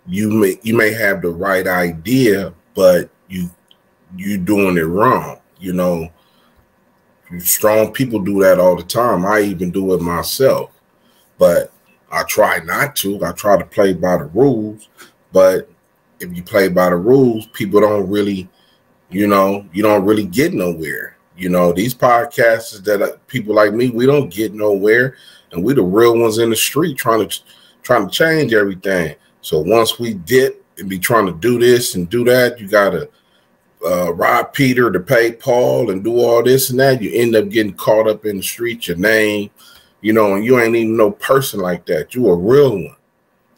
you may have the right idea, but you doing it wrong. You know, strong people do that all the time. I even do it myself, but I try not to. I try to play by the rules, but if you play by the rules, people don't really, you don't really get nowhere. You know, these podcasters that people like me, we don't get nowhere, and we the real ones in the street trying to change everything. So once we dip and be trying to do this and do that, you gotta rob Peter to pay Paul and do all this and that. You end up getting caught up in the street, your name, and you ain't even no person like that. You a real one.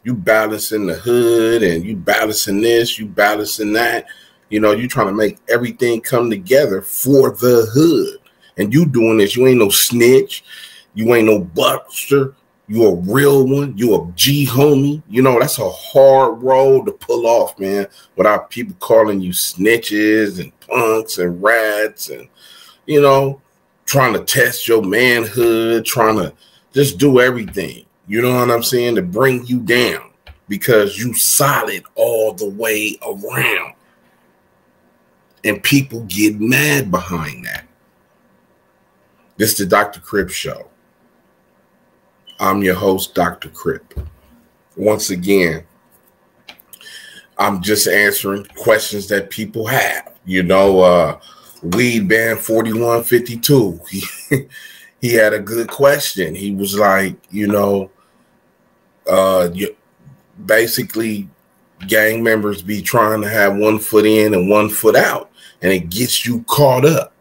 You balancing the hood and you balancing this, you balancing that. You trying to make everything come together for the hood. And you doing this. You ain't no snitch. You ain't no buster. You a real one. You a G homie. That's a hard role to pull off, man, without people calling you snitches and punks and rats and, trying to test your manhood, trying to just do everything. You know what I'm saying? To bring you down because you solid all the way around. And people get mad behind that. This is the Dr. Crip Show. I'm your host, Dr. Crip. Once again, I'm just answering questions that people have. Weed Band 4152. He had a good question. He was like, basically gang members be trying to have one foot in and one foot out, and it gets you caught up.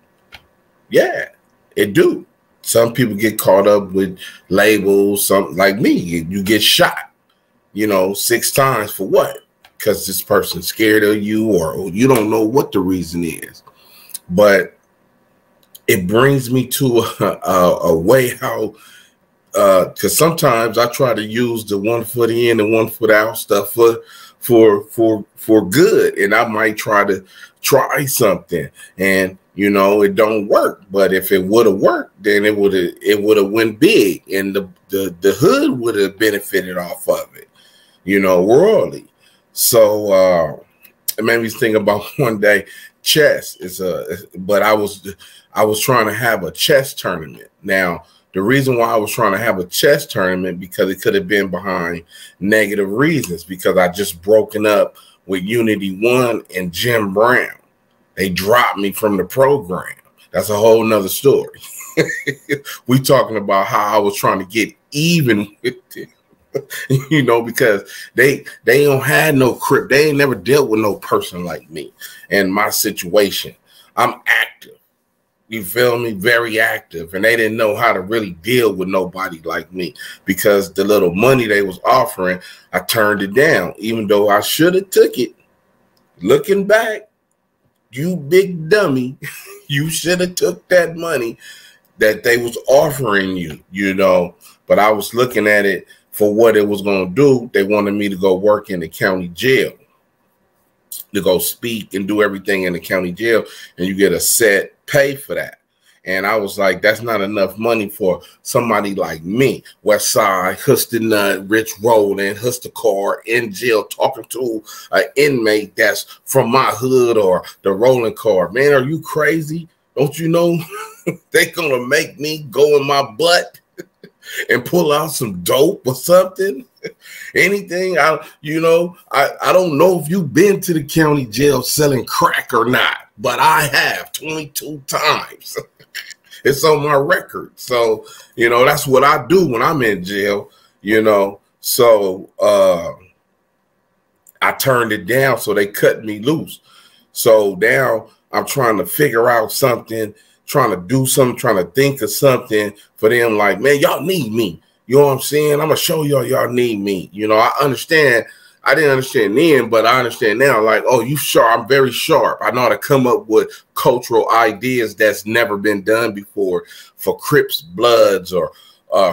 Yeah, it do. Some people get caught up with labels. Some, like me, you get shot, 6 times for what? Because this person's scared of you, or you don't know what the reason is. But it brings me to a way how, because sometimes I try to use the 1 foot in and 1 foot out stuff for good, and I might try something, and it don't work. But if it would have worked, then it would have went big, and the hood would have benefited off of it, royally. So it made me think about one day. Chess but I was trying to have a chess tournament. Now, the reason why I was trying to have a chess tournament, because it could have been behind negative reasons, because I just broken up with Unity One and Jim Brown. They dropped me from the program. That's a whole nother story. We talking about how I was trying to get even with them. Because they don't have no Crip. They ain't never dealt with no person like me and my situation. I'm active. You feel me? Very active. And they didn't know how to really deal with nobody like me, because the little money they was offering, I turned it down, even though I should have took it. Looking back, you big dummy, you should have took that money that they was offering you, But I was looking at it for what it was going to do. They wanted me to go work in the county jail, to go speak and do everything in the county jail, and you get a set pay for that. And I was like, that's not enough money for somebody like me, West Side, Huster Nut, Rich Rollin, Huster Car, in jail, talking to an inmate that's from my hood or the Rolling Car. Man, are you crazy? Don't you know they gonna make me go in my butt and pull out some dope or something? Anything. I don't know if you've been to the county jail selling crack or not, but I have 22 times. It's on my record. So, that's what I do when I'm in jail, So I turned it down, so they cut me loose. So now I'm trying to figure out something, trying to do something, trying to think of something for them. Like, man, y'all need me. You know what I'm saying? I'm going to show y'all need me. I understand. I didn't understand then, but I understand now. Like, oh, you sharp. I'm very sharp. I know how to come up with cultural ideas that's never been done before for Crips, Bloods, or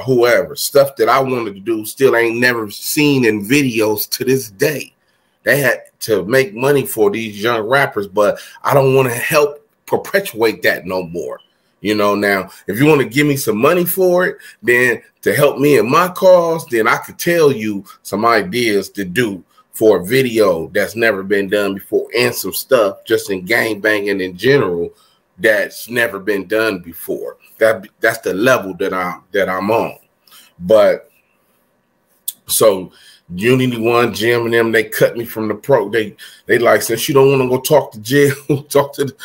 whoever. Stuff that I wanted to do still ain't never seen in videos to this day. They had to make money for these young rappers, but I don't want to help perpetuate that no more. Now, if you want to give me some money for it, then to help me in my cause, then I could tell you some ideas to do for a video that's never been done before, and some stuff just in gang banging in general that's never been done before. That's the level that I'm on. But so Unity One, Jim and them, they cut me from the pro. They like, since you don't want to go talk to jail, talk to the,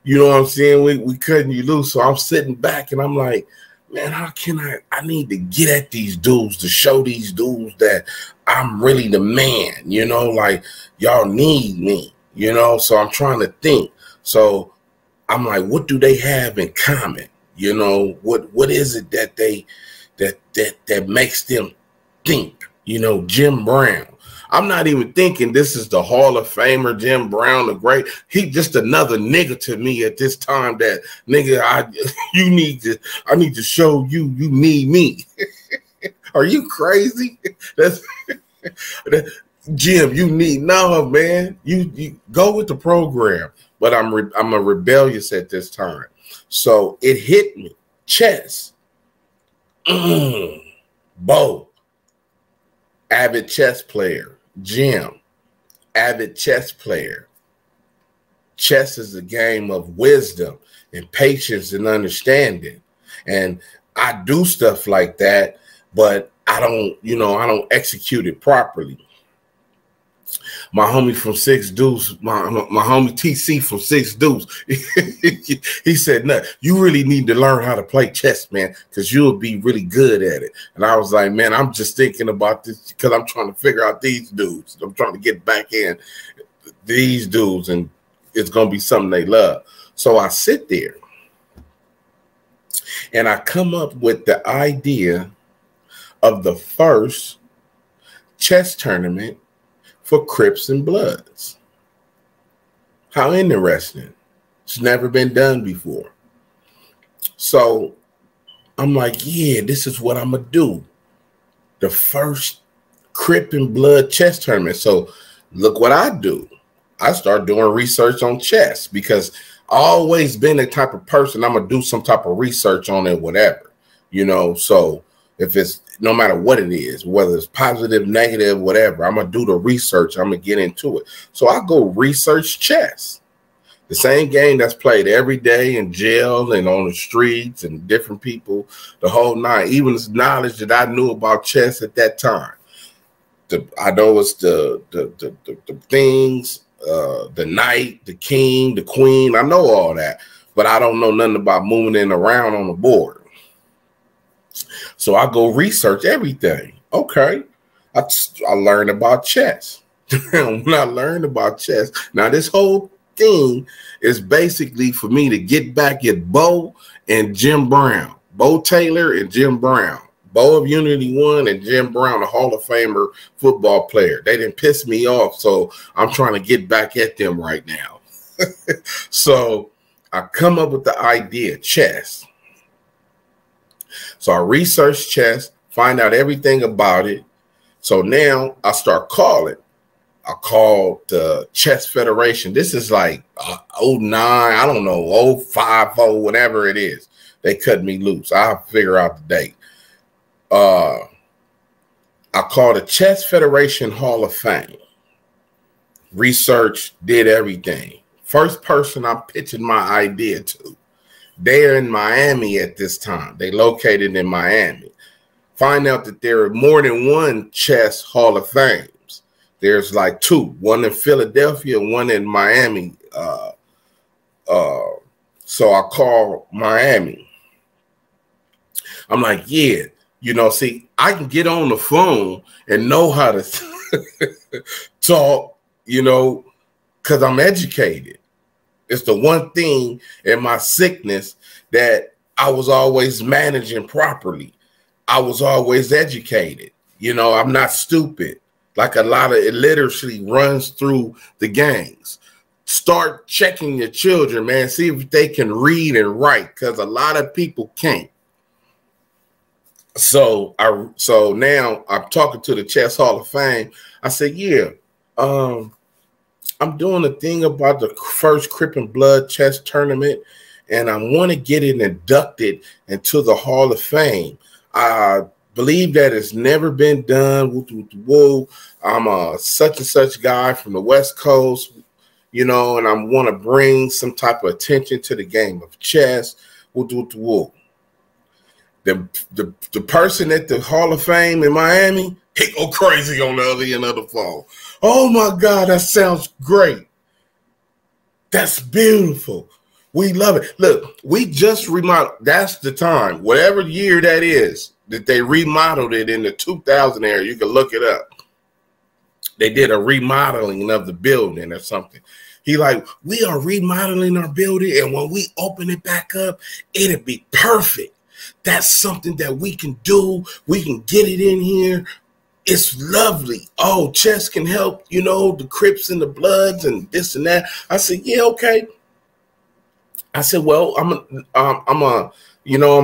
you know what I'm saying? We cutting you loose. So I'm sitting back and I'm like, man, how can I need to get at these dudes, to show these dudes that I'm really the man, you know, like y'all need me, you know? So I'm trying to think. So I'm like, what do they have in common? You know, what is it that that makes them think? You know, Jim Brown. I'm not even thinking this is the Hall of Famer, Jim Brown, the great. He just another nigga to me at this time. That nigga, I need to show you need me. Are you crazy? Jim, you need, no, man. You go with the program. But I'm a rebellious at this time. So it hit me. Chess. Bo. Avid chess player. Jim. Avid chess player. Chess is a game of wisdom and patience and understanding. And I do stuff like that, but I don't execute it properly. My homie from Six Deuce, my homie TC from Six Deuce, he said, "No, you really need to learn how to play chess, man, because you'll be really good at it." And I was like, man, I'm just thinking about this because I'm trying to figure out these dudes. I'm trying to get back in these dudes, and it's going to be something they love. So I sit there, and I come up with the idea of the first chess tournament for Crips and Bloods. How interesting. It's never been done before. So I'm like, yeah, this is what I'm going to do. The first Crip and Blood chess tournament. So look what I do. I start doing research on chess because I've always been the type of person, I'm going to do some type of research on it, whatever, you know. So if it's, no matter what it is, whether it's positive, negative, whatever, I'm going to do the research. I'm going to get into it. So I go research chess, the same game that's played every day in jail and on the streets and different people, the whole night, even this knowledge that I knew about chess at that time. I know it's the things, the knight, the king, the queen. I know all that, but I don't know nothing about moving it around on the board. So I go research everything. Okay. I learned about chess. When I learned about chess, now this whole thing is basically for me to get back at Bo and Jim Brown. Bo Taylor and Jim Brown. Bo of Unity One and Jim Brown, a Hall of Famer football player. They didn't piss me off, so I'm trying to get back at them right now. So I come up with the idea, chess. So I research chess, find out everything about it. So now I start calling. I call the Chess Federation. This is like 09, I don't know, 050, whatever it is. They cut me loose. I'll figure out the date. I call the Chess Federation Hall of Fame. Research, did everything. First person I'm pitching my idea to. They're in Miami at this time. They located in Miami. Find out that there are more than one chess Hall of Fames. There's like two, one in Philadelphia, one in Miami. So I call Miami. I'm like, yeah, you know, see, I can get on the phone and know how to talk, you know, because I'm educated. It's the one thing in my sickness that I was always managing properly. I was always educated. You know, I'm not stupid. Like a lot of illiteracy runs through the gangs. Start checking your children, man. See if they can read and write, because a lot of people can't. So now I'm talking to the Chess Hall of Fame. I said, yeah, I'm doing a thing about the first Crip and Blood chess tournament, and I want to get it inducted into the Hall of Fame. believe that it's never been done. Woo, woo, woo, woo. I'm a such and such guy from the West Coast, you know, and I want to bring some type of attention to the game of chess. Woo, woo, woo, woo. The person at the Hall of Fame in Miami, he go crazy on the other end of the phone. Oh my God, that sounds great. That's beautiful. We love it. Look, we just remodeled. That's the time, whatever year that is, that they remodeled it in the 2000 era. You can look it up. They did a remodeling of the building or something. He like, we are remodeling our building, and when we open it back up, it'll be perfect. That's something that we can do. We can get it in here. It's lovely. Oh, chess can help, you know, the Crips and the Bloods and this and that. I said, yeah, okay. I said, well, I'm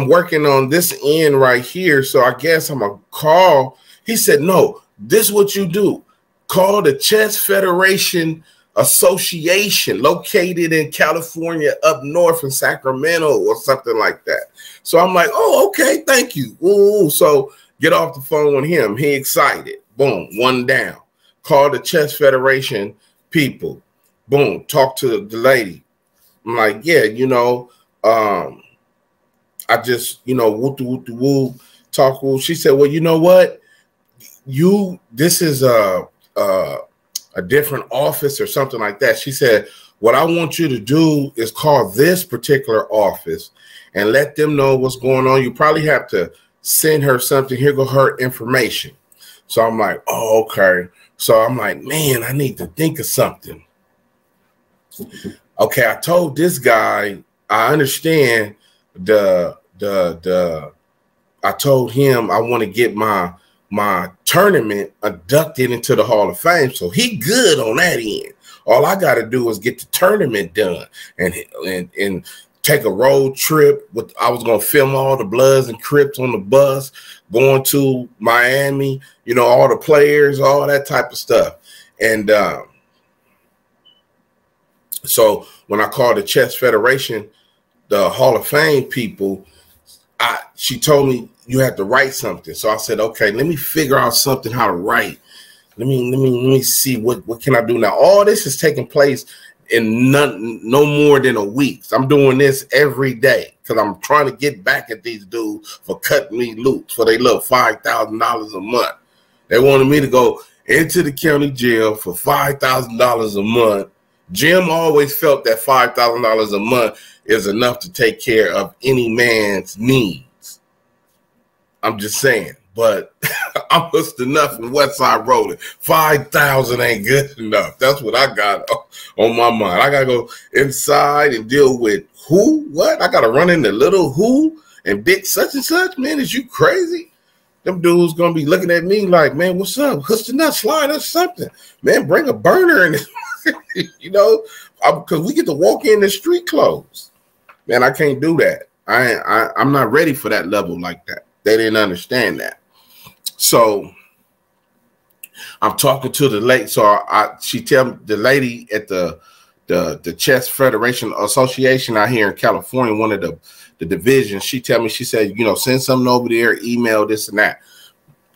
working on this end right here, so I guess I'm gonna call. He said, no, this is what you do. Call the Chess Federation Association located in California up north in Sacramento or something like that. So I'm like, oh, okay, thank you. Ooh, so get off the phone with him. He excited. Boom, one down. Call the Chess Federation people. Boom, talk to the lady. I'm like, yeah, you know, I just, you know, woo, talk woo. She said, well, you know what? This is a different office or something like that. She said, what I want you to do is call this particular office and let them know what's going on. You probably have to send her something. Here go her information. So I'm like, oh, okay. So I'm like, man, I need to think of something. Okay, I told this guy, I understand I told him I want to get my tournament inducted into the Hall of Fame. So he good on that end. All I got to do is get the tournament done and take a road trip. I was going to film all the Bloods and Crips on the bus going to Miami, you know, all the players, all that type of stuff. And so when I called the Chess Federation, the Hall of Fame people, she told me you have to write something. So I said, okay, let me figure out something how to write. Let me see what can I do now. All this is taking place in no more than a week. So I'm doing this every day because I'm trying to get back at these dudes for cutting me loose for they little $5,000 a month. They wanted me to go into the county jail for $5,000 a month. Jim always felt that $5,000 a month is enough to take care of any man's needs. I'm just saying, but I'm just enough in Westside Rolling. 5,000 ain't good enough. That's what I got on my mind. I gotta go inside and deal with who, what? I gotta run into little who and big such and such. Man, is you crazy? Them dudes gonna be looking at me like, man, what's up? What's the nut slide or something? Man, bring a burner in, you know, because we get to walk in the street clothes. Man, I can't do that. I'm not ready for that level like that. They didn't understand that. So I'm talking to the lady. So she tell me, the lady at the Chess Federation Association out here in California, one of the divisions, she tell me, she said, you know, send something over there, email this and that.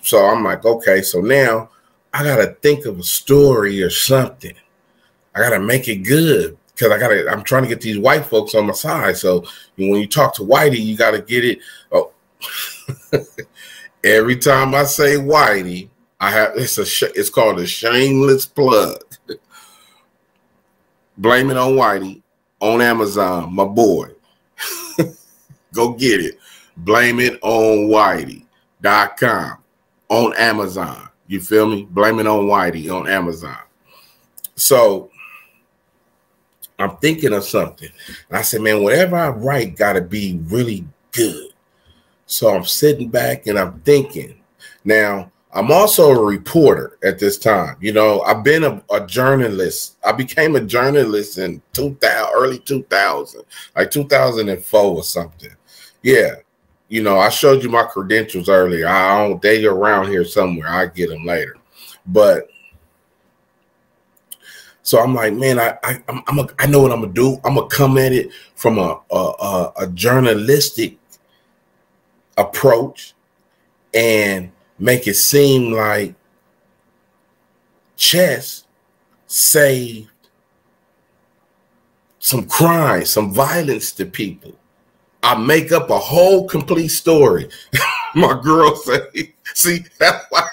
So I'm like, okay, so now I got to think of a story or something. I got to make it good because I'm trying to get these white folks on my side. So when you talk to Whitey, you got to get it. Oh, every time I say Whitey, it's called a shameless plug. Blame it on Whitey on Amazon, my boy. Go get it. Blame it on Whitey.com on Amazon. You feel me? Blame it on Whitey on Amazon. So I'm thinking of something. And I said, man, whatever I write got to be really good. So I'm sitting back and I'm thinking. Now, I'm also a reporter at this time. You know, I've been a journalist. I became a journalist in early 2000, like 2004 or something. Yeah. You know, I showed you my credentials earlier. They're around here somewhere. I get them later. But so I'm like, man, I know what I'm gonna do. I'm gonna come at it from a journalistic approach, and make it seem like chess saved some crime, some violence to people. I make up a whole complete story. My girl say, see, that's why.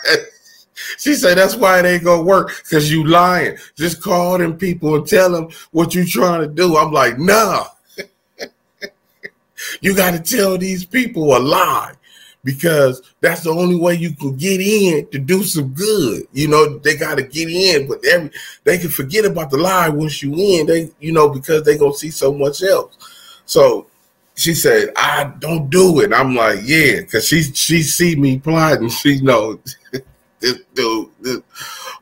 She said, that's why it ain't gonna work, because you lying. Just call them people and tell them what you trying to do. I'm like, nah. You got to tell these people a lie, because that's the only way you can get in to do some good. You know, they got to get in, but they can forget about the lie once you in. They, you know, because they gonna see so much else. So she said, I don't do it. I'm like, yeah, because she see me plotting. She knows this dude,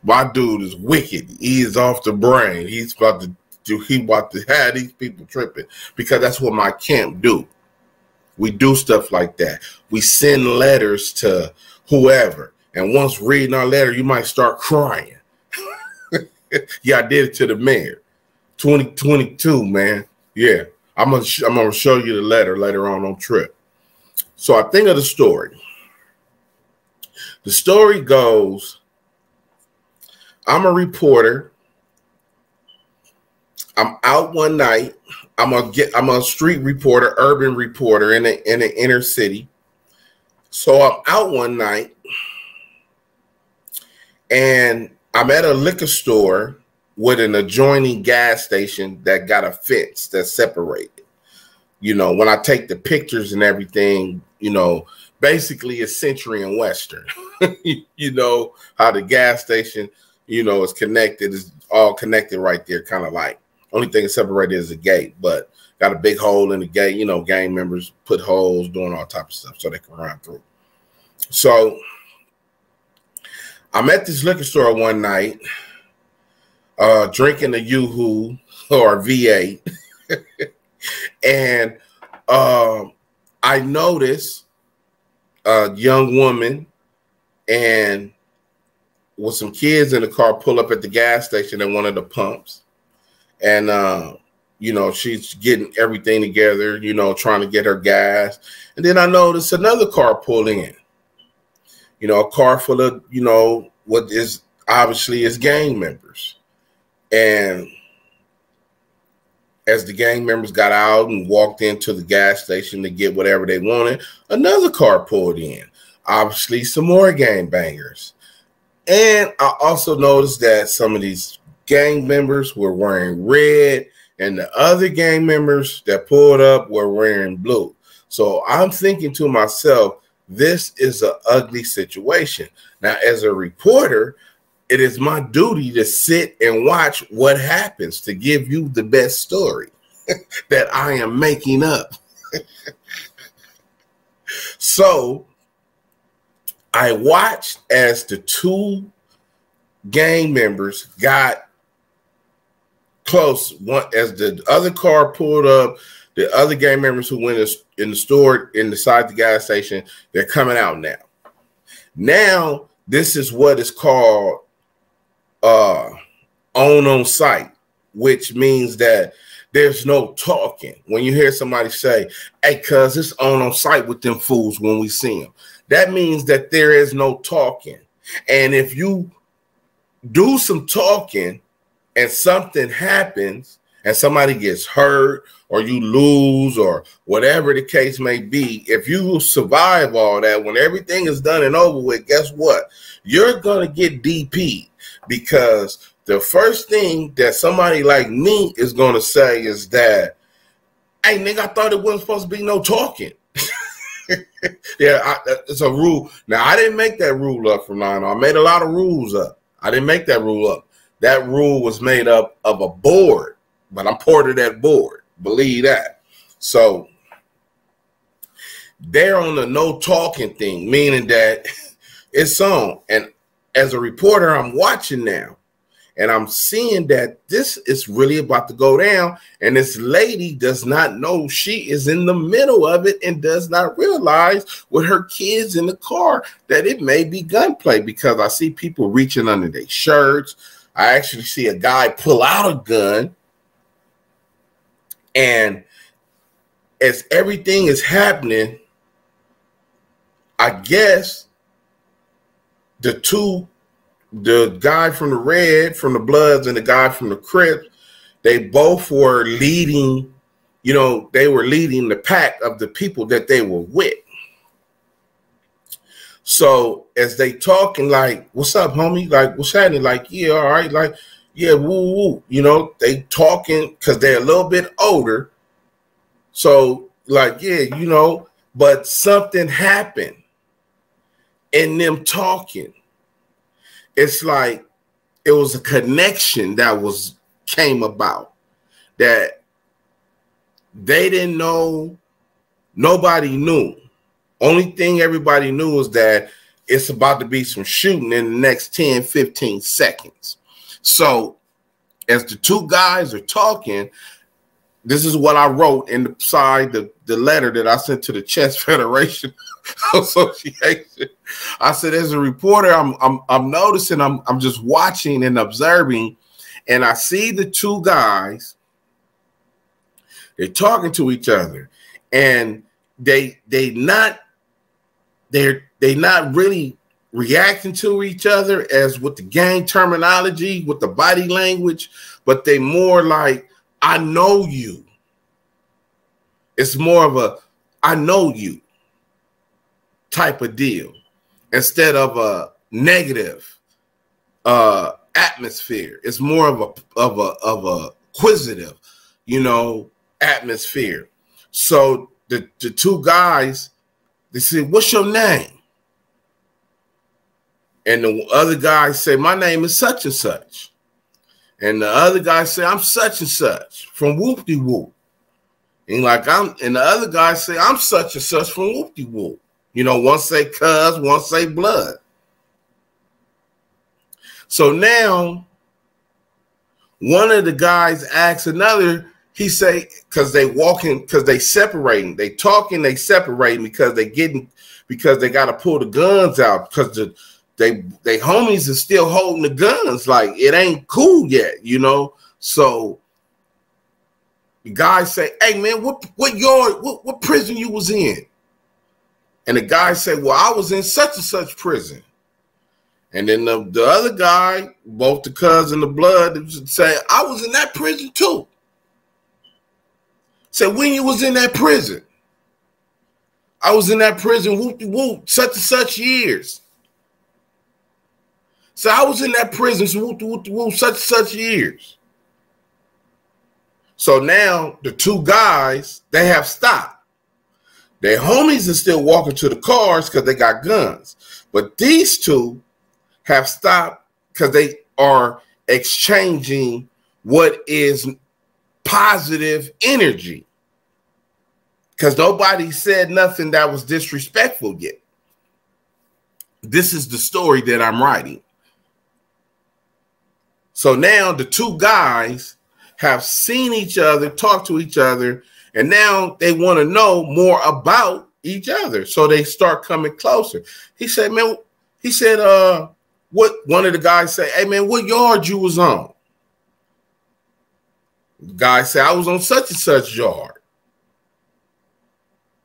my dude is wicked. He is off the brain. He's about to have these people tripping, because that's what my camp do. We do stuff like that. We send letters to whoever, and once reading our letter, you might start crying. Yeah, I did it to the mayor. 2022, man. Yeah, I'm gonna show you the letter later on Trip. So I think of the story. The story goes, I'm a reporter. I'm out one night. I'm a street reporter, urban reporter in the inner city. So I'm out one night, and I'm at a liquor store with an adjoining gas station that got a fence that's separated. You know, when I take the pictures and everything, you know, basically it's Century and Western. You know how the gas station, you know, is connected, is all connected right there, kind of like. Only thing that's separated is a gate, but got a big hole in the gate. You know, gang members put holes, doing all type of stuff so they can run through. So I'm at this liquor store one night, drinking a Yoo-Hoo or V8, and I noticed a young woman and with some kids in the car pull up at the gas station at one of the pumps. And, you know, she's getting everything together, you know, trying to get her gas. And then I noticed another car pull in, you know, a car full of, you know, what is obviously is gang members. And as the gang members got out and walked into the gas station to get whatever they wanted, another car pulled in, obviously some more gang bangers. And I also noticed that some of these gang members were wearing red, and the other gang members that pulled up were wearing blue. So I'm thinking to myself, this is an ugly situation. Now, as a reporter, it is my duty to sit and watch what happens to give you the best story that I am making up. So I watched as the two gang members got close. One, as the other car pulled up, the other gang members who went in the store inside the gas station, they're coming out now. Now, this is what is called on site, which means that there's no talking. When you hear somebody say, hey, cuz it's on site with them fools when we see them, that means that there is no talking. And if you do some talking and something happens and somebody gets hurt or you lose or whatever the case may be, if you survive all that, when everything is done and over with, guess what? You're going to get DP'd, because the first thing that somebody like me is going to say is that, hey, nigga, I thought it wasn't supposed to be no talking. Yeah, it's a rule. Now, I didn't make that rule up from now on. I made a lot of rules up. I didn't make that rule up. That rule was made up of a board, but I'm part of that board. Believe that. So they're on the no talking thing, meaning that it's on. And as a reporter, I'm watching now, and I'm seeing that this is really about to go down. And this lady does not know she is in the middle of it and does not realize with her kids in the car that it may be gunplay, because I see people reaching under their shirts. I actually see a guy pull out a gun. And as everything is happening, I guess the guy from the Red, from the Bloods, and the guy from the Crip, they both were leading, you know, they were leading the pack of the people that they were with. So as they talking, like, what's up, homie? Like, what's happening? Like, yeah, all right. Like, yeah, woo, woo. You know, they talking because they're a little bit older. So, like, yeah, you know, but something happened in them talking. It's like it was a connection that came about that they didn't know, nobody knew. Only thing everybody knew was that it's about to be some shooting in the next 10, 15 seconds. So as the two guys are talking, this is what I wrote in the side, the letter that I sent to the Chess Federation Association. I said, as a reporter, I'm noticing, I'm just watching and observing, and I see the two guys, they're talking to each other, and they're not really reacting to each other as with the gang terminology, with the body language, but they more like, I know you. It's more of a I know you type of deal instead of a negative atmosphere. It's more of a acquisitive, you know, atmosphere. So the two guys, they said, "What's your name?" And the other guy say, "My name is such and such." And the other guy say, "I'm such and such from Whoop-de-Whoop." And and the other guy say, "I'm such and such from Whoop-de-Whoop." You know, one say cuz, one say blood. So now one of the guys asks another, he say, because they walking, because they separating, they talking, they separating because they got to pull the guns out because they homies are still holding the guns. Like, it ain't cool yet, you know? So the guy say, "Hey man, what prison you was in?" And the guy said, "Well, I was in such and such prison." And then the other guy, both the cuz and the blood, say, "I was in that prison too." Said, "When you was in that prison?" "I was in that prison, whoop-de-whoop, such and such years." So I was in that prison, whoop-de-whoop, such and such years. So now the two guys, they have stopped. Their homies are still walking to the cars because they got guns. But these two have stopped because they are exchanging what is positive energy. Because nobody said nothing that was disrespectful yet. This is the story that I'm writing. So now the two guys have seen each other, talk to each other, and now they want to know more about each other. So they start coming closer. He said, "Man," he said, what one of the guys say, "Hey man, what yard you was on?" The guy said, "I was on such and such yard."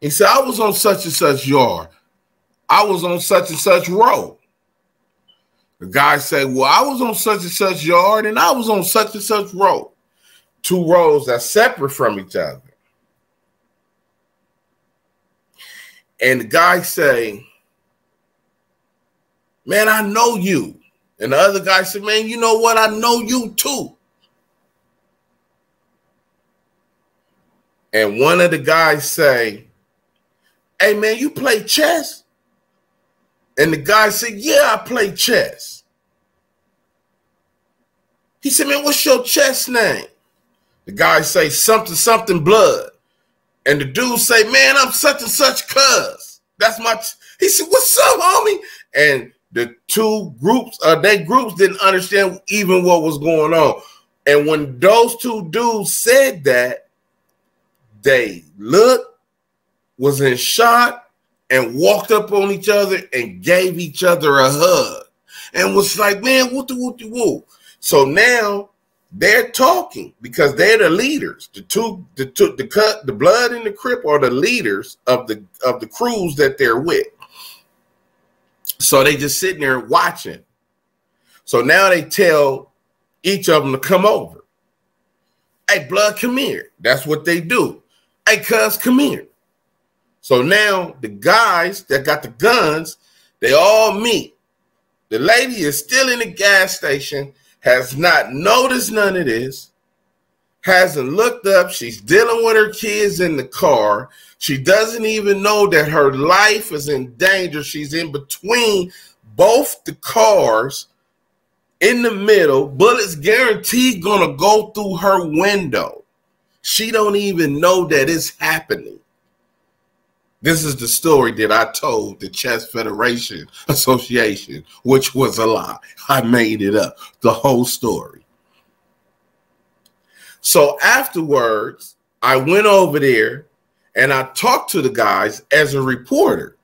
He said, "I was on such and such yard. I was on such and such road." The guy said, "Well, I was on such and such yard and I was on such and such road." Two roads that's separate from each other. And the guy say, "Man, I know you." And the other guy said, "Man, you know what? I know you too." And one of the guys say, "Hey man, you play chess?" And the guy said, "Yeah, I play chess." He said, "Man, what's your chess name?" The guy say, "Something, something blood." And the dude say, "Man, I'm such and such cuz. That's my," he said, "What's up, homie?" And the two groups, they groups didn't understand even what was going on. And when those two dudes said that, they looked, was in shock, and walked up on each other and gave each other a hug. And was like, "Man, woo-de-woo-de-woo." So now they're talking because they're the leaders. The blood and the Crip are the leaders of the crews that they're with. So they just sitting there watching. So now they tell each of them to come over. Hey, blood, come here. That's what they do. Hey, cuz, come here. So now the guys that got the guns, they all meet. The lady is still in the gas station, has not noticed none of this, hasn't looked up. She's dealing with her kids in the car. She doesn't even know that her life is in danger. She's in between both the cars, in the middle. Bullets guaranteed gonna go through her window. She don't even know that it's happening. This is the story that I told the Chess Federation Association, which was a lie. I made it up, the whole story. So afterwards, I went over there and I talked to the guys as a reporter.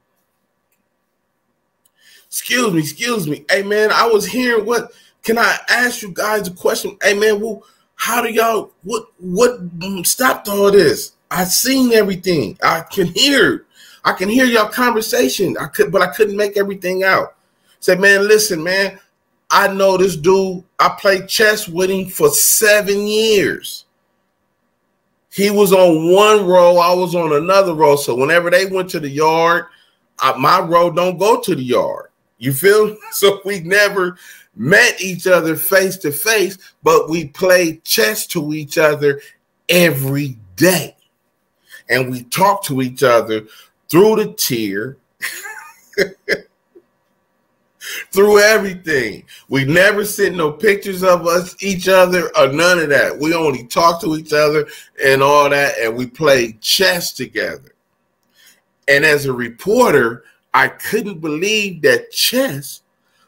Excuse me. Hey, man, I was hearing what, can I ask you guys a question? Hey, man, well, how do y'all, what stopped all this? I seen everything. I can hear y'all conversation. But I couldn't make everything out. Said, man, listen, man, I know this dude. I played chess with him for 7 years. He was on one row. I was on another row. So whenever they went to the yard, my row don't go to the yard. You feel me? So we never met each other face to face, but we played chess to each other every day. And we talked to each other through the tier, through everything. We never sent no pictures of each other or none of that. We only talked to each other and all that, and we played chess together. And as a reporter, I couldn't believe that chess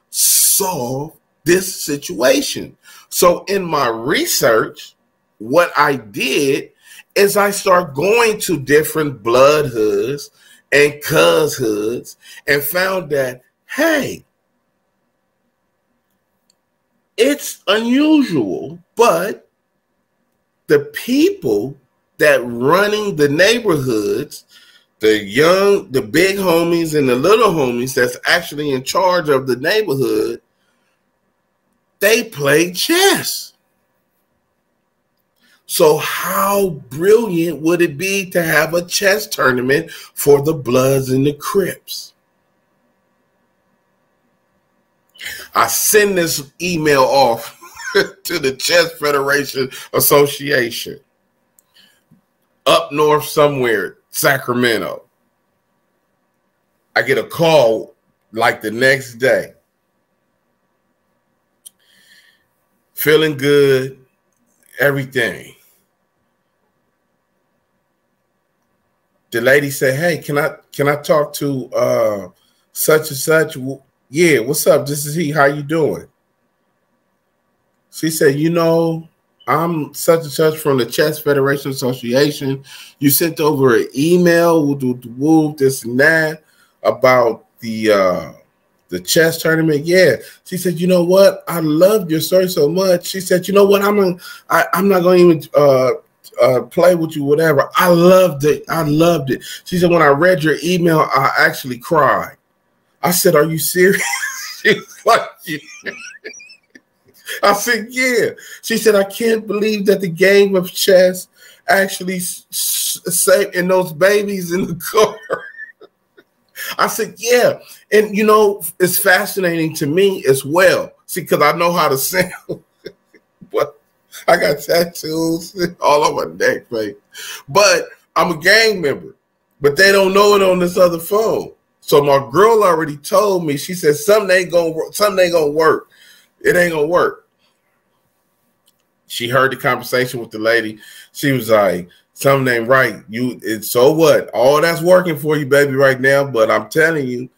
solved this situation. So in my research, what I did is I start going to different blood hoods and cuz hoods and found that, hey, it's unusual, but the people that running the neighborhoods, the big homies and the little homies that's actually in charge of the neighborhood, they play chess. So how brilliant would it be to have a chess tournament for the Bloods and the Crips? I send this email off to the Chess Federation Association up north somewhere, Sacramento. I get a call like the next day. Feeling good, everything. The lady said, hey, can I talk to such and such? Yeah, what's up? This is he. How you doing? She said, you know, I'm such and such from the Chess Federation Association. You sent over an email, this and that, about the chess tournament. Yeah. She said, you know what? I loved your story so much. She said, you know what? I'm not going to even play with you, whatever. I loved it. I loved it. She said, when I read your email, I actually cried. I said, are you serious? She was like, yeah. I said, yeah. She said, I can't believe that the game of chess actually saved in those babies in the car. I said, yeah. And, you know, it's fascinating to me as well. See, because I know how to sound. But I got tattoos all over my neck, right? But I'm a gang member. But they don't know it on this other phone. So my girl already told me, she said, something ain't gonna work. It ain't gonna work. She heard the conversation with the lady. She was like, something ain't right. So what? All that's working for you, baby, right now. But I'm telling you,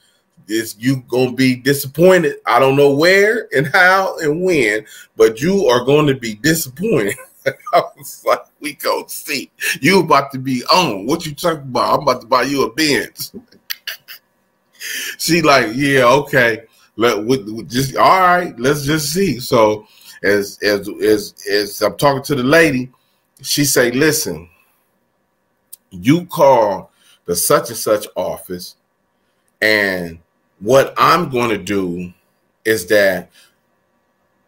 you gonna be disappointed. I don't know where and how and when, but you are going to be disappointed. I was like, we gonna see. You about to be on. What you talking about? I'm about to buy you a Benz. She like, yeah, okay. Just all right. Let's just see. So as I'm talking to the lady, she say, listen, you call the such and such office, and what I'm going to do is that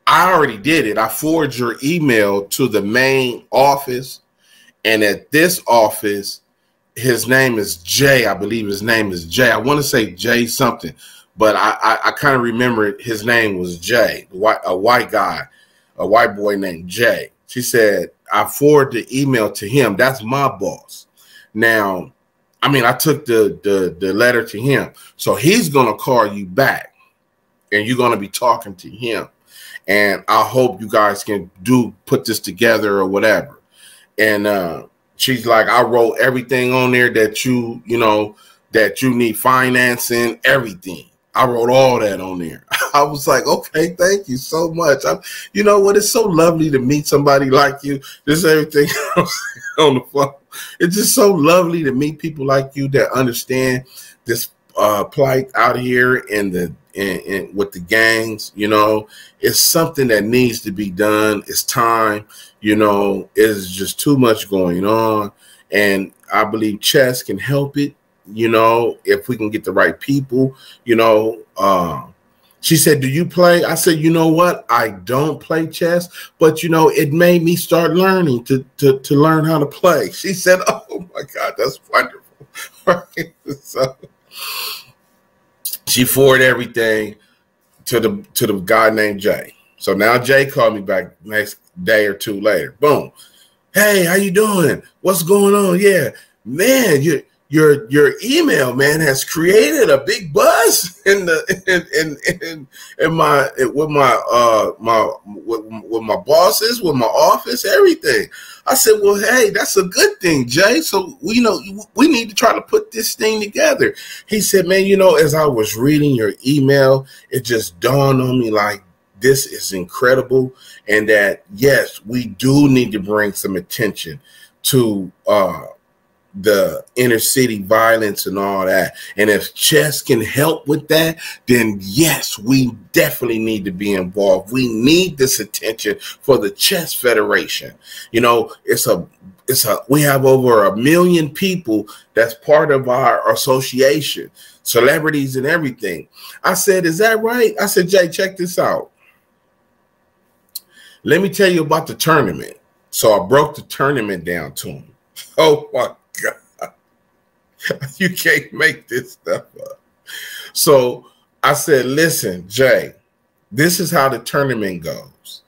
I already did it. I forwarded your email to the main office. And at this office, his name is Jay. I believe his name is Jay. I want to say Jay something, but I kind of remember his name was Jay, a white guy, a white boy named Jay. She said, I forwarded the email to him. That's my boss. Now, I mean, I took the letter to him. So he's going to call you back, and you're going to be talking to him. And I hope you guys can put this together or whatever. And she's like, I wrote everything on there that you need financing, everything. I wrote all that on there. I was like, okay, thank you so much. You know what? It's so lovely to meet somebody like you. This everything on the phone. It's just so lovely to meet people like you that understand this plight out here in with the gangs. You know, it's something that needs to be done. It's time. You know, it's just too much going on, and I believe chess can help it. You know, if we can get the right people. You know, she said, do you play? I said, you know what? I don't play chess, but, you know, it made me start learning to learn how to play. She said, oh, my God, that's wonderful. Right? So she forwarded everything to the guy named Jay. So now Jay called me back next day or two later. Boom. Hey, how you doing? What's going on? Yeah, man, your email, man, has created a big buzz with my bosses, with my office, everything. I said, well, hey, that's a good thing, Jay. So we need to try to put this thing together. He said, man, you know, as I was reading your email, it just dawned on me like, this is incredible, and that yes, we do need to bring some attention to the inner city violence and all that. And if chess can help with that, then yes, we definitely need to be involved. We need this attention for the Chess Federation. You know, we have over 1 million people that's part of our association, celebrities and everything. I said, is that right? I said, Jay, check this out. Let me tell you about the tournament. So I broke the tournament down to him. Oh my God. You can't make this stuff up. So I said, listen, Jay, this is how the tournament goes.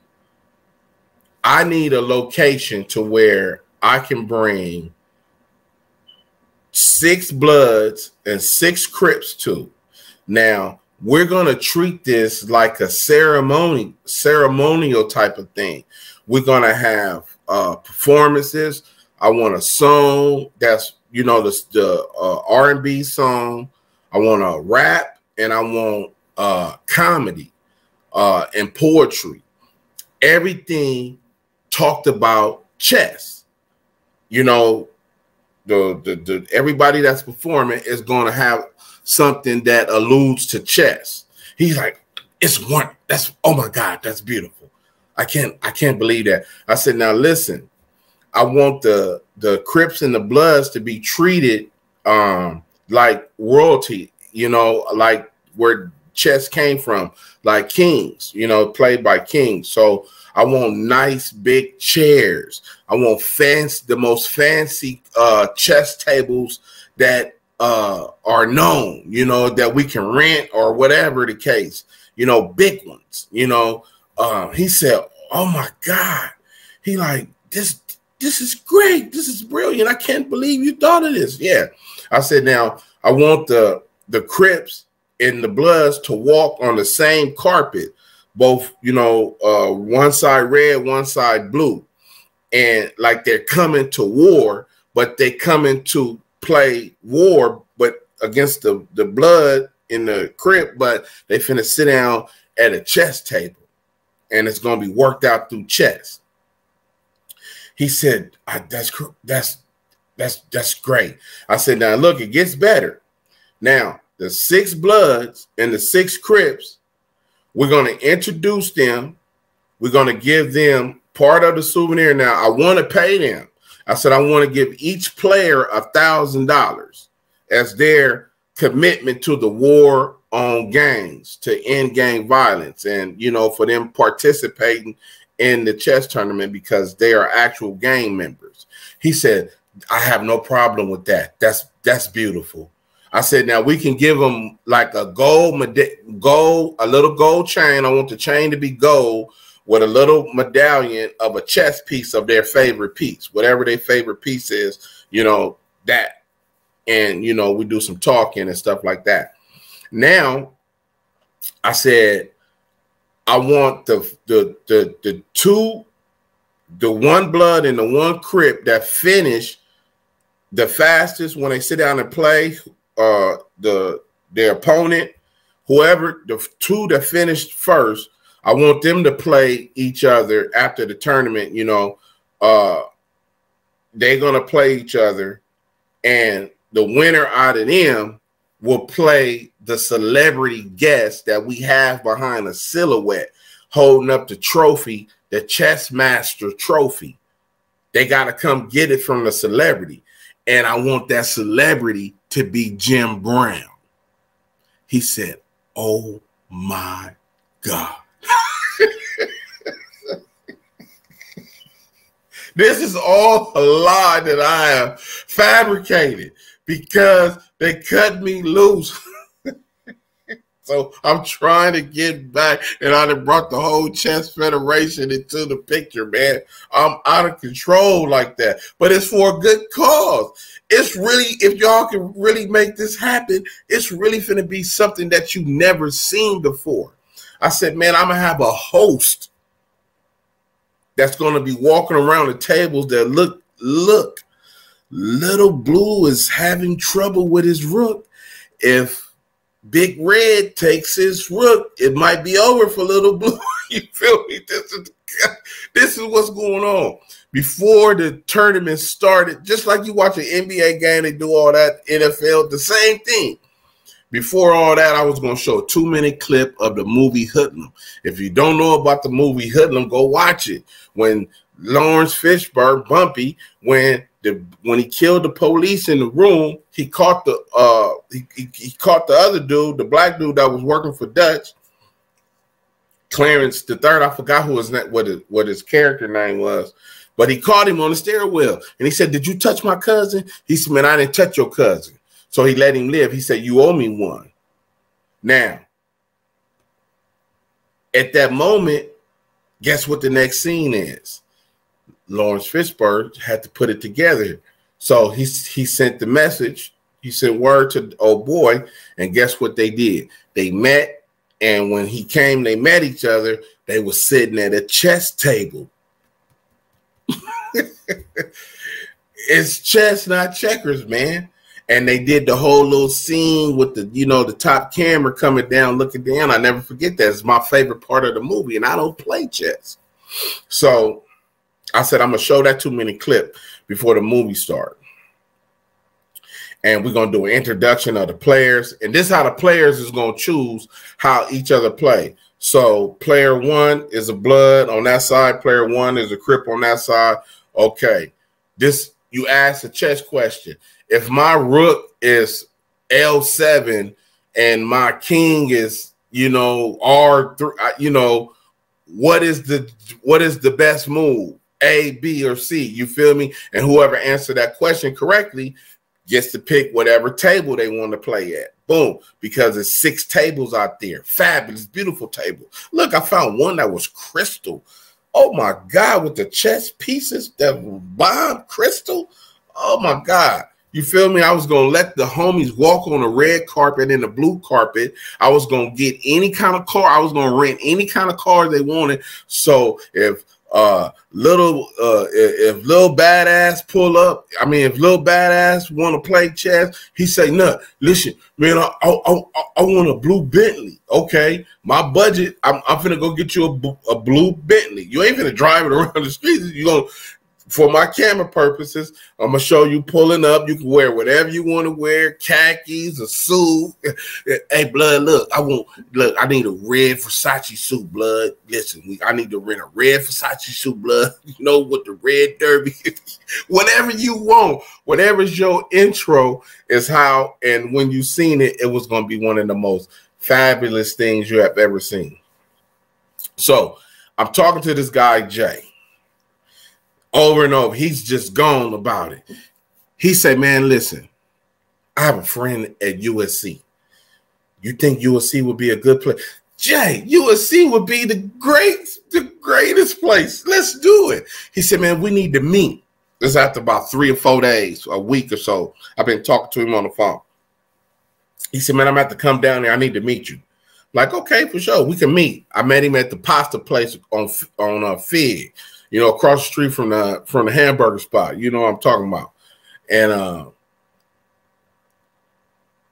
I need a location to where I can bring 6 Bloods and 6 Crips to. Now, we're going to treat this like a ceremonial type of thing. We're going to have performances. I want a song that's, you know, the R&B song. I want a rap, and I want comedy and poetry. Everything talked about chess. You know, the everybody that's performing is going to have something that alludes to chess. He's like, oh my God, that's beautiful. I can't believe that. I said, now listen, I want the Crips and the Bloods to be treated like royalty, you know, like where chess came from, like kings, you know, played by kings. So I want nice big chairs. I want the most fancy chess tables that are known, you know, that we can rent or whatever the case, you know, big ones, you know. He said, oh my God. He like, this is great. This is brilliant. I can't believe you thought of this. Yeah. I said, now I want the Crips and the Bloods to walk on the same carpet, both, you know, one side red, one side blue. And like they're coming to war, but they coming to play war, but against the Blood in the Crip, but they finna sit down at a chess table, and it's gonna be worked out through chess. He said, that's great. I said, now look, it gets better. Now the 6 Bloods and the 6 Crips, we're gonna introduce them. We're gonna give them part of the souvenir. Now I want to pay them. I said, I want to give each player $1,000 as their commitment to the war on gangs to end gang violence, and you know, for them participating in the chess tournament because they are actual gang members. He said, I have no problem with that. That's beautiful. I said, now we can give them like a a little gold chain. I want the chain to be gold with a little medallion of a chess piece of their favorite piece, whatever their favorite piece is, you know, that. And, you know, we do some talking and stuff like that. Now, I said, I want the one blood and the one Crip that finish the fastest when they sit down and play their opponent, whoever, the two that finished first, I want them to play each other after the tournament. You know, they're going to play each other, and the winner out of them will play the celebrity guest that we have behind a silhouette holding up the trophy, the Chess Master trophy. They got to come get it from the celebrity. And I want that celebrity to be Jim Brown. He said, oh my God. This is all a lie that I have fabricated because they cut me loose. So I'm trying to get back, and I done brought the whole Chess Federation into the picture, man. I'm out of control like that, but it's for a good cause. It's really, if y'all can really make this happen, it's really going to be something that you've never seen before. I said, man, I'm going to have a host that's going to be walking around the tables that look, Little Blue is having trouble with his rook. If Big Red takes his rook, it might be over for Little Blue. You feel me? This is what's going on. Before the tournament started, just like you watch an NBA game, they do all that, NFL, the same thing. Before all that, I was going to show a 2-minute clip of the movie Hoodlum. If you don't know about the movie Hoodlum, go watch it. When Lawrence Fishburne, Bumpy, when he killed the police in the room, he caught the he caught the other dude, the black dude that was working for Dutch, Clarence the Third. I forgot who his what his character name was, but he caught him on the stairwell, and he said, "Did you touch my cousin?" He said, "Man, I didn't touch your cousin." So he let him live. He said, "You owe me one." Now, at that moment, guess what the next scene is? Lawrence Fishburne had to put it together. So he sent the message. He sent word to old boy, and guess what they did? They met, and when he came, they met each other. They were sitting at a chess table. It's chess, not checkers, man. And they did the whole little scene with the, you know, the top camera coming down, looking down. I never forget that. It's my favorite part of the movie, and I don't play chess. So I said, I'm going to show that 2-minute clip before the movie starts. And we're going to do an introduction of the players. And this is how the players is going to choose how each other play. So player 1 is a blood on that side. Player 1 is a Crip on that side. Okay. This, you ask a chess question. If my rook is L7 and my king is, you know, R3, you know, what is the best move? A, B, or C? You feel me? And whoever answered that question correctly gets to pick whatever table they want to play at. Boom. Because there's 6 tables out there. Fabulous, beautiful table. Look, I found one that was crystal. Oh my God, with the chess pieces that were bomb crystal. Oh my God. You feel me? I was going to let the homies walk on the red carpet and the blue carpet. I was going to get any kind of car. I was going to rent any kind of car they wanted. So if little badass pull up, I mean, if little badass want to play chess, he say, "No, listen, man, I want a blue Bentley." Okay, my budget, I'm finna go get you a blue Bentley. You ain't finna drive it around the streets. You gonna, for my camera purposes, I'm gonna show you pulling up. You can wear whatever you want to wear, khakis, a suit. Hey, blood, look, I need a red Versace suit, blood. Listen, I need to rent a red Versace suit, blood. You know, with the red derby. Whatever you want, whatever's your intro is how, and when you seen it, it was gonna be one of the most fabulous things you have ever seen. So I'm talking to this guy, Jay, over and over. He's just gone about it. He said, man, listen, I have a friend at USC. You think USC would be a good place? Jay, USC would be the greatest place. Let's do it. He said, man, we need to meet. This is after about 3 or 4 days, a week or so. I've been talking to him on the phone. He said, man, I'm going to have to come down there. I need to meet you. Like, okay, for sure. We can meet. I met him at the pasta place on Fig, you know, across the street from the hamburger spot. You know what I'm talking about. And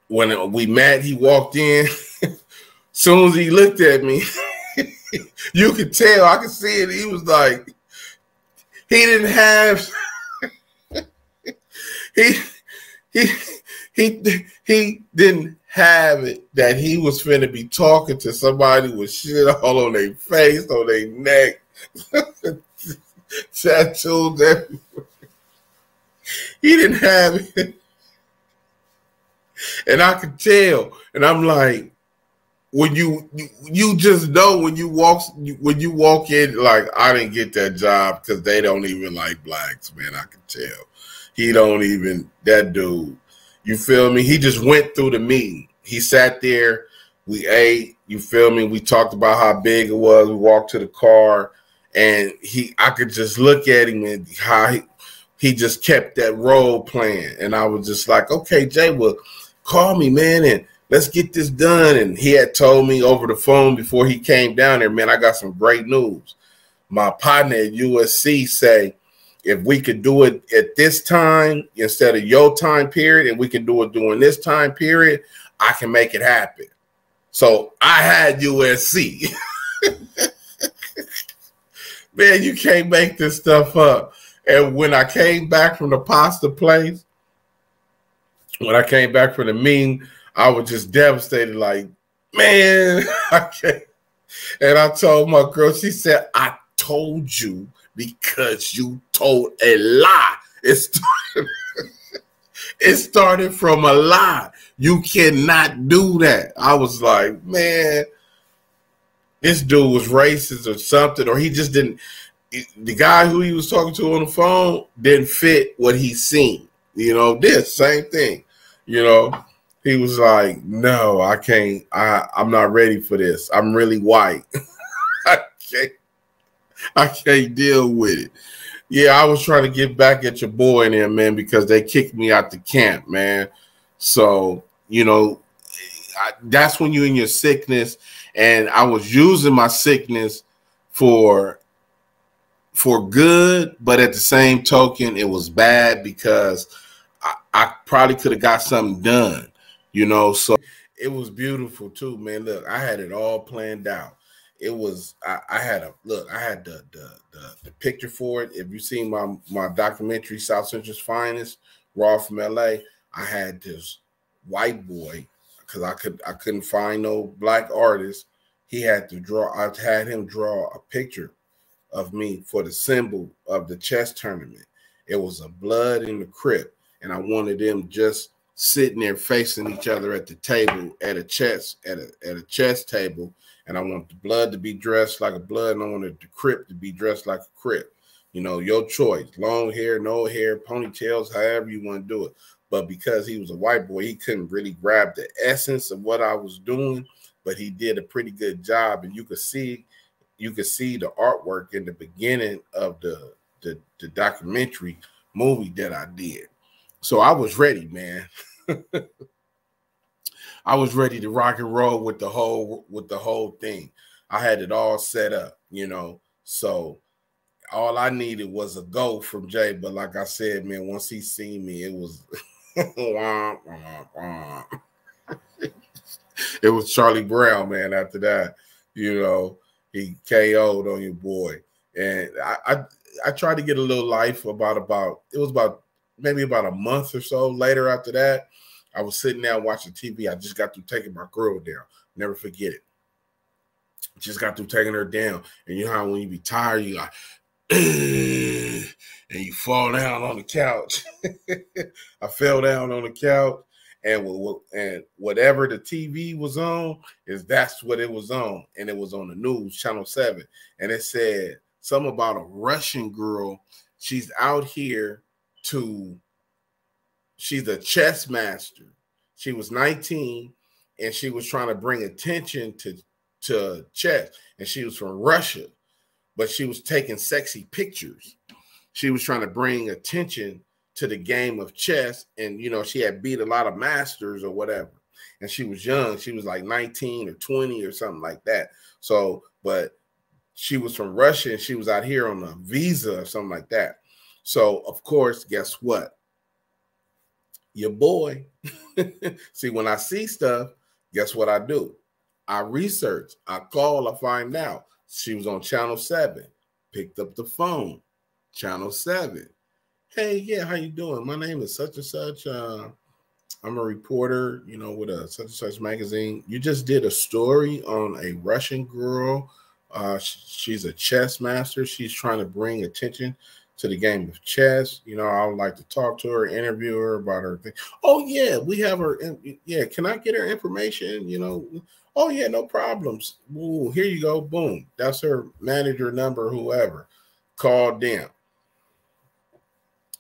when we met, he walked in. Soon as he looked at me, you could tell, I could see it. He was like, he didn't have, he didn't have it that he was finna be talking to somebody with shit all on their face, on their neck, tattoos everywhere. He didn't have it. And I could tell. And I'm like, when you just know when you walk in, like, I didn't get that job because they don't even like blacks, man. I can tell. He don't even, that dude. You feel me? He just went through the meeting. He sat there. We ate. You feel me? We talked about how big it was. We walked to the car, and I could just look at him and how he just kept that role playing. And I was just like, okay, Jay, well, call me, man, and let's get this done. And he had told me over the phone before he came down there, man, I got some great news. My partner at USC say, if we could do it at this time instead of your time period, and we can do it during this time period, I can make it happen. So I had USC. Man, you can't make this stuff up. And when I came back from the pasta place, when I came back from the meeting, I was just devastated, like, man, I can't. And I told my girl, she said, I told you because you told a lie. It started from a lie. You cannot do that. I was like, man, this dude was racist or something, or he just didn't. The guy who he was talking to on the phone didn't fit what he seen. You know, this same thing. You know, he was like, no, I can't. I'm not ready for this. I'm really white. I can't deal with it. Yeah, I was trying to get back at your boy in there, man, because they kicked me out the camp, man. So, you know, that's when you're in your sickness. And I was using my sickness for good, but at the same token, it was bad because I probably could have got something done, you know. So it was beautiful too, man. Look, I had it all planned out. It was I had the picture for it. If you seen my documentary, South Central's Finest, Raw from LA, I had this white boy because I couldn't find no black artist. He had to draw. I had him draw a picture of me for the symbol of the chess tournament. It was a blood in the Crip, and I wanted them just sitting there facing each other at the table at a chess table. And I want the blood to be dressed like a blood, and I wanted the Crip to be dressed like a Crip. You know, your choice. Long hair, no hair, ponytails, however you want to do it. But because he was a white boy, he couldn't really grab the essence of what I was doing, but he did a pretty good job. And you could see the artwork in the beginning of the documentary movie that I did. So I was ready, man. I was ready to rock and roll with the whole thing. I had it all set up, you know. So all I needed was a go from Jay. But like I said, man, once he seen me, it was it was Charlie Brown, man. After that, you know, he KO'd on your boy. And I tried to get a little life about maybe about a month or so later after that. I was sitting there watching TV. I just got through taking my girl down. Never forget it. Just got through taking her down. And you know how when you be tired, you like, and you fall down on the couch. I fell down on the couch, and whatever the TV was on that's what it was on, and it was on the news, Channel 7, and it said something about a Russian girl. She's out here she's a chess master. She was 19, and she was trying to bring attention to chess, and she was from Russia, but she was taking sexy pictures. She was trying to bring attention to the game of chess, and she had beat a lot of masters or whatever, and she was young. She was like 19 or 20 or something like that. So, but she was from Russia, and she was out here on a visa or something like that. So, of course, guess what? Your boy. See, when I see stuff, guess what I do? I research, I call, I find out. She was on Channel 7, picked up the phone, Channel 7. Hey, yeah, how you doing? My name is such and such. I'm a reporter, with a such and such magazine. You just did a story on a Russian girl. She's a chess master. She's trying to bring attention to the game of chess. I would like to talk to her, interview her about her thing. Oh, yeah, we have her. Yeah, can I get her information? Oh, yeah, no problems. Ooh, here you go. Boom. That's her manager number, whoever. Called them.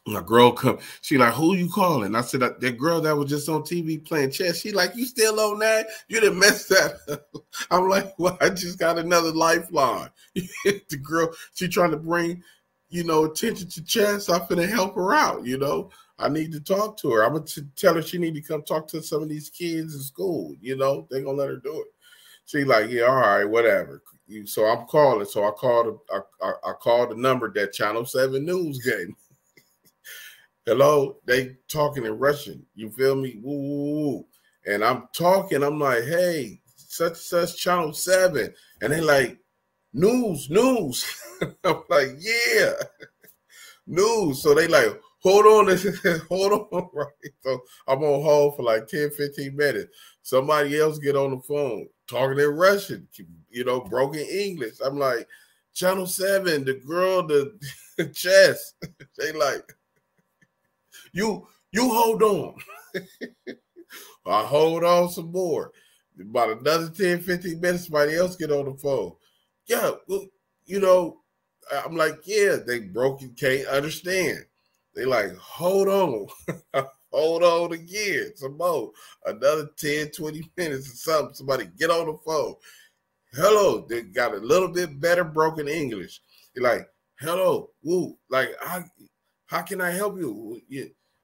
My girl come, she like, who you calling? I said, that girl that was just on TV playing chess. She like, you still on that? You didn't mess that up. I'm like, well, I just got another lifeline. The girl, she trying to bring, attention to chess. I'm finna help her out, I need to talk to her. I'm going to tell her she need to come talk to some of these kids in school. They're going to let her do it. She like, yeah, all right, whatever. So I'm calling. So I called the number that Channel 7 News gave me. Hello, they talking in Russian. You feel me? Woo, woo, woo. And I'm talking. I'm like, hey, such Channel 7. And they like, news. I'm like, yeah, news. So they like, hold on. Hold on. Right. So I'm on hold for like 10, 15 minutes. Somebody else get on the phone talking in Russian, broken English. I'm like, Channel 7, the girl, the chess. They like, You hold on. I hold on some more. About another 10, 15 minutes, somebody else get on the phone. Yeah, well, I'm like, yeah, they broken, can't understand. They like, hold on. Hold on again. Some more. Another 10, 20 minutes or something. Somebody get on the phone. Hello. They got a little bit better broken English. They're like, hello. Woo. Like, how can I help you?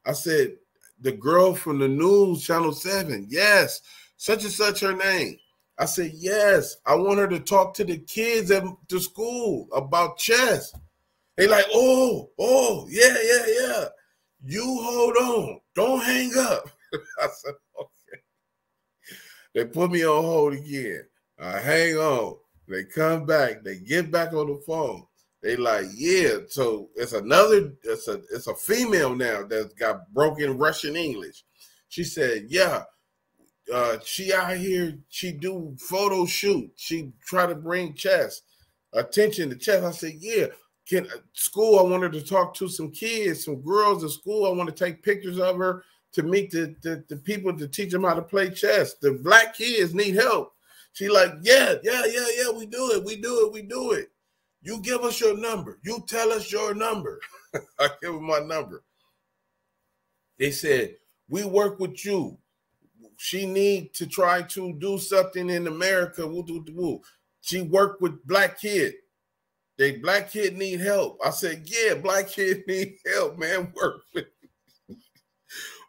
I said, the girl from the news, Channel 7. Yes. Such and such her name. I said, yes. I want her to talk to the kids at the school about chess. They like, oh, yeah. You hold on. Don't hang up. I said, okay. They put me on hold again. I hang on. They come back. They get back on the phone. They like, yeah. So it's a female now that's got broken Russian English. She said, yeah. She out here, she do photo shoot. She try to bring attention to chess. I said, yeah. School, I want her to talk to some kids, some girls at school. I want to take pictures of her to meet the people to teach them how to play chess. The black kids need help. She like, yeah, we do it. You give us your number. You tell us your number. I give them my number. They said, we work with you. She need to try to do something in America. She worked with black kid. They black kid need help. I said, yeah, black kid need help, man. Work with me.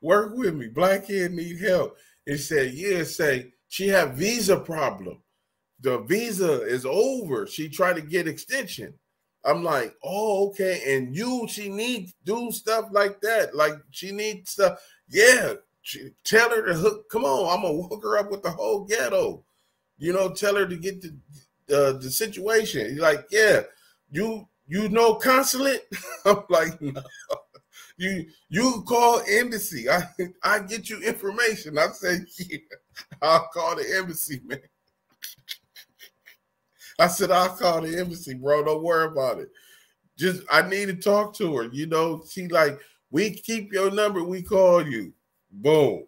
Work with me. Black kid need help. It said, yeah, she have visa problem. The visa is over. She tried to get extension. I'm like, oh, okay. And she needs do stuff like that. Like she needs stuff. Yeah. Tell her to hook. Come on. I'm going to hook her up with the whole ghetto. Tell her to get the situation. He's like, yeah, you know consulate? I'm like, no. You call embassy. I get you information. I said, yeah, I'll call the embassy, man. I said, I'll call the embassy, bro. Don't worry about it. I need to talk to her. She like, we keep your number. We call you. Boom.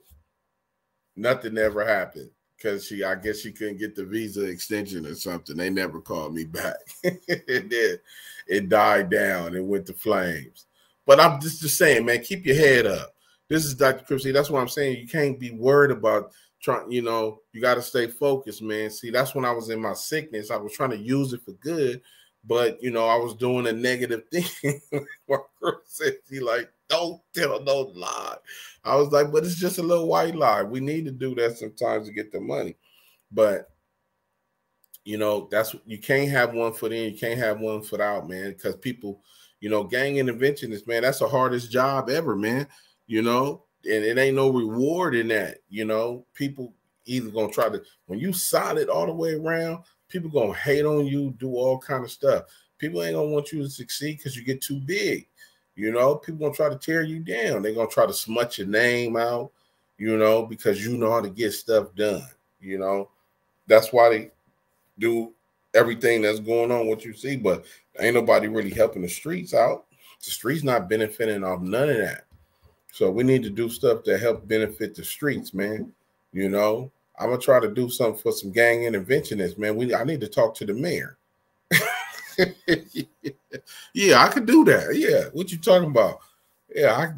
Nothing ever happened because I guess she couldn't get the visa extension or something. They never called me back. It did. It died down. It went to flames. But I'm just saying, man, keep your head up. This is Dr. Crip. See, that's what I'm saying. You can't be worried about trying, you got to stay focused, man. See, that's when I was in my sickness. I was trying to use it for good, but, I was doing a negative thing. My girl said, she like, don't tell no lie. I was like, but it's just a little white lie. We need to do that sometimes to get the money. But, you can't have one foot in, you can't have one foot out, man, because people, gang interventionists, man, that's the hardest job ever, man, and it ain't no reward in that, people either going to try to, when you solid all the way around, people going to hate on you, do all kind of stuff. People ain't going to want you to succeed because you get too big. People going to try to tear you down. They're going to try to smut your name out, because you know how to get stuff done. That's why they do everything that's going on, what you see, but ain't nobody really helping the streets out. The streets not benefiting off none of that. So we need to do stuff that help benefit the streets, man. I'm going to try to do something for some gang interventionists, man. I need to talk to the mayor. Yeah, I could do that. Yeah, what you talking about? Yeah,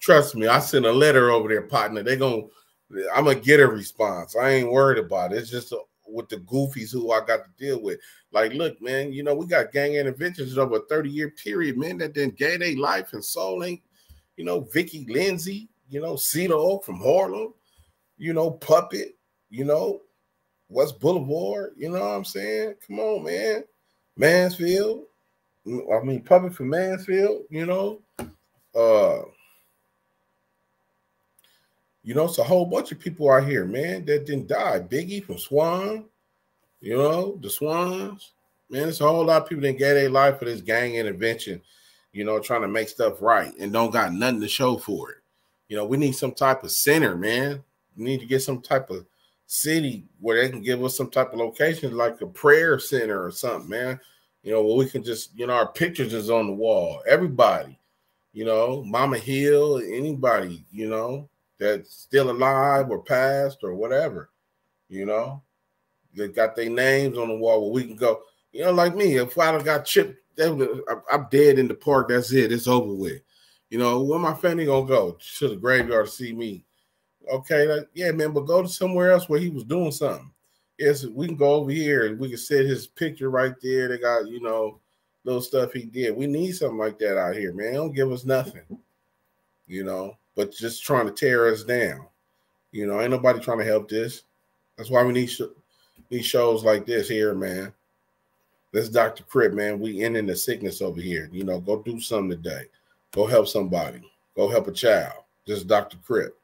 trust me. I sent a letter over there, partner. I'm gonna get a response. I ain't worried about it. It's just with the goofies who I got to deal with. Like, look, man, we got gang interventions over a 30-year period, man, that then gave their life and soul. Ain't, Vicky Lindsay, Cedar Oak from Harlem, Puppet, West Boulevard, you know what I'm saying? Come on, man. Mansfield, Puppet from Mansfield, it's a whole bunch of people out here, man, that didn't die. Biggie from Swan, the Swans, man, it's a whole lot of people that gave their life for this gang intervention, trying to make stuff right and don't got nothing to show for it. We need some type of center, man. We need to get some type of city where they can give us some type of location, like a prayer center or something, man. Where we can just, our pictures is on the wall. Everybody, Mama Hill, anybody, that's still alive or passed or whatever, they got their names on the wall where we can go, like me, if I got chipped, I'm dead in the park, that's it, it's over with. Where my family gonna go? To the graveyard to see me. Okay, yeah, man, but go to somewhere else where he was doing something. Yes, we can go over here and we can set his picture right there. They got, little stuff he did. We need something like that out here, man. Don't give us nothing, but just trying to tear us down. Ain't nobody trying to help this. That's why we need shows like this here, man. This Dr. Crip, man. We ending the sickness over here. Go do something today. Go help somebody. Go help a child. This is Dr. Crip.